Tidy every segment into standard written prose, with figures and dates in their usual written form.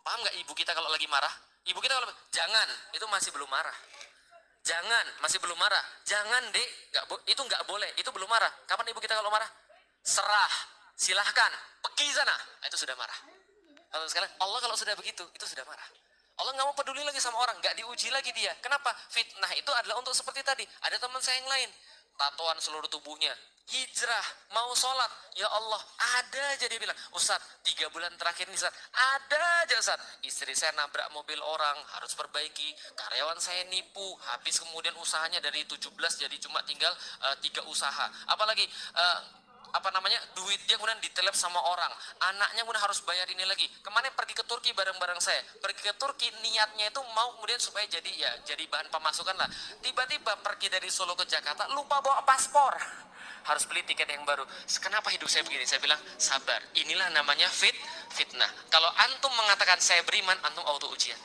Paham nggak ibu kita kalau lagi marah? Ibu kita kalau jangan, itu masih belum marah. Jangan, masih belum marah. Jangan dek, itu nggak boleh, itu belum marah. Kapan ibu kita kalau marah? Serah, silahkan, pergi sana. Itu sudah marah. Kalau sekalian, Allah kalau sudah begitu, itu sudah marah. Allah nggak mau peduli lagi sama orang, nggak diuji lagi dia. Kenapa? Fitnah itu adalah untuk seperti tadi. Ada teman saya yang lain, tatoan seluruh tubuhnya, hijrah, mau sholat, ya Allah, ada aja dia bilang, Ustaz, 3 bulan terakhir ini Ustaz, ada aja Ustaz, istri saya nabrak mobil orang, harus perbaiki, karyawan saya nipu, habis kemudian usahanya dari 17 jadi cuma tinggal 3 usaha, apalagi duit dia kemudian ditelep sama orang, anaknya kemudian harus bayar ini lagi. Kemarin pergi ke Turki bareng-bareng saya, pergi ke Turki niatnya itu mau kemudian supaya jadi bahan pemasukan lah. Tiba-tiba pergi dari Solo ke Jakarta lupa bawa paspor, harus beli tiket yang baru. Kenapa hidup saya begini? Saya bilang sabar, inilah namanya fitnah. Kalau antum mengatakan saya beriman, antum auto ujian.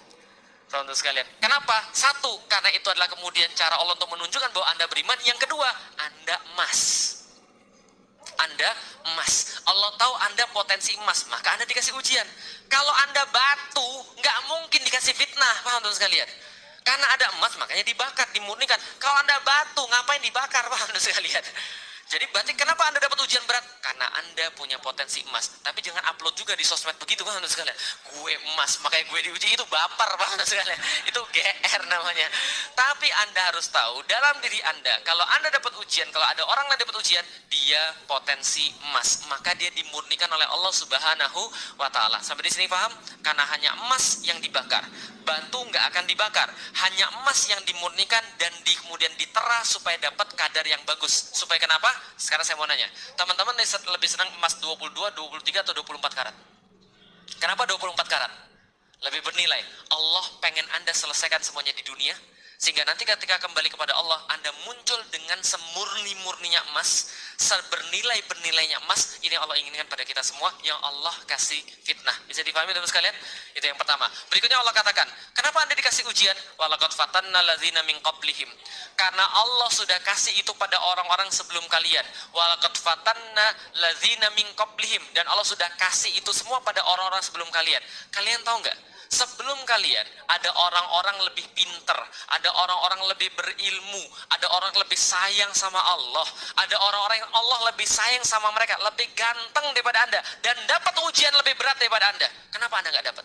Teman-teman sekalian, kenapa? Satu, karena itu adalah kemudian cara Allah untuk menunjukkan bahwa Anda beriman. Yang kedua, Anda emas. Anda emas, Allah tahu Anda potensi emas, maka Anda dikasih ujian. Kalau Anda batu, nggak mungkin dikasih fitnah, paham teman sekalian? Karena ada emas, makanya dibakar, dimurnikan. Kalau Anda batu, ngapain dibakar, paham teman sekalian? Jadi berarti kenapa Anda dapat ujian berat? Karena Anda punya potensi emas. Tapi jangan upload juga di sosmed begitu, paham sekalian. Gue emas, makanya gue diuji, itu baper, paham sekalian. Itu GR namanya. Tapi Anda harus tahu dalam diri Anda, kalau Anda dapat ujian, kalau ada orang yang dapat ujian, dia potensi emas, maka dia dimurnikan oleh Allah Subhanahu wa taala. Sampai di sini paham? Karena hanya emas yang dibakar. Batu nggak akan dibakar, hanya emas yang dimurnikan dan kemudian ditera supaya dapat kadar yang bagus. Supaya kenapa? Sekarang saya mau nanya, teman-teman lebih senang emas 22, 23 atau 24 karat? Kenapa 24 karat? Lebih bernilai. Allah pengen Anda selesaikan semuanya di dunia, sehingga nanti ketika kembali kepada Allah, Anda muncul dengan semurni-murninya emas, sebernilai-bernilainya emas. Ini yang Allah inginkan pada kita semua, yang Allah kasih fitnah. Bisa dipahami teman sekalian? Itu yang pertama. Berikutnya Allah katakan, kenapa Anda dikasih ujian? Walaqad fatanna ladzina min qablihim. Karena Allah sudah kasih itu pada orang-orang sebelum kalian. Walaqad fatanna ladzina min qablihim. Dan Allah sudah kasih itu semua pada orang-orang sebelum kalian. Kalian tahu nggak? Sebelum kalian ada orang-orang lebih pinter, ada orang-orang lebih berilmu, ada orang lebih sayang sama Allah, ada orang-orang yang Allah lebih sayang sama mereka, lebih ganteng daripada Anda, dan dapat ujian lebih berat daripada Anda. Kenapa Anda nggak dapat?